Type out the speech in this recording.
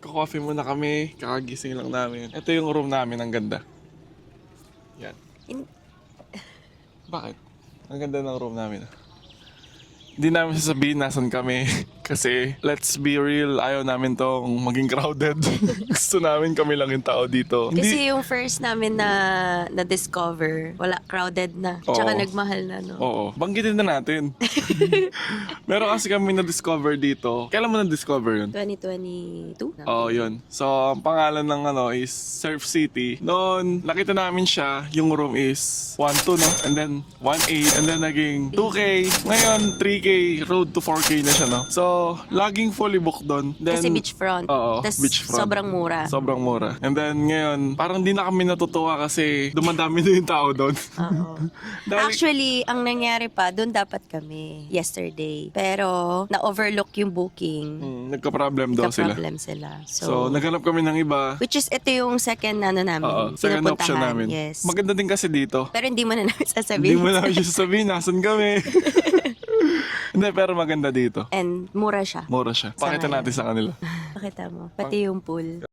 Coffee muna kami, kakagising lang namin. Ito yung room namin, ang ganda. Yan. Bakit? Ang ganda ng room namin. Hindi namin sasabihin nasan kami. Kasi, let's be real, ayaw namin tong maging crowded. Gusto namin kami lang yung tao dito. Kasi yung first namin na discover, wala, crowded na. Tsaka Oo. nagmahal na, no? Oo, banggitin na natin. Meron kasi kami na-discover dito. Kailan mo na-discover yun? 2022? Oo, yun. So, ang pangalan ng is Surf City. Noon, nakita namin siya, yung room is 1.2, no? And then 1.8, and then naging 2K. Ngayon, 3K, road to 4K na siya, no? So, laging fully booked doon. Then, Kasi beachfront. Oo, Tas beachfront. sobrang mura. Sobrang mura. And then, ngayon, parang di na kami natutuwa kasi dumadami na yung tao doon. Oo. Dahil- Actually, ang nangyari pa, doon dapat kami yesterday. Pero, na-overlook yung booking. Nagka-problem daw sila. Nagka-problem sila. So, naghanap kami ng iba. which is, ito yung second namin. Oo, second option pinupuntahan. namin. Yes. Maganda din kasi dito. Pero hindi mo na namin Hindi sasabihin. mo na siya sasabihin, nasan kami. Hindi, pero maganda dito. And mura siya. Mura siya. Pakita ngayon. natin sa kanila. Pakita mo. Pati yung pool.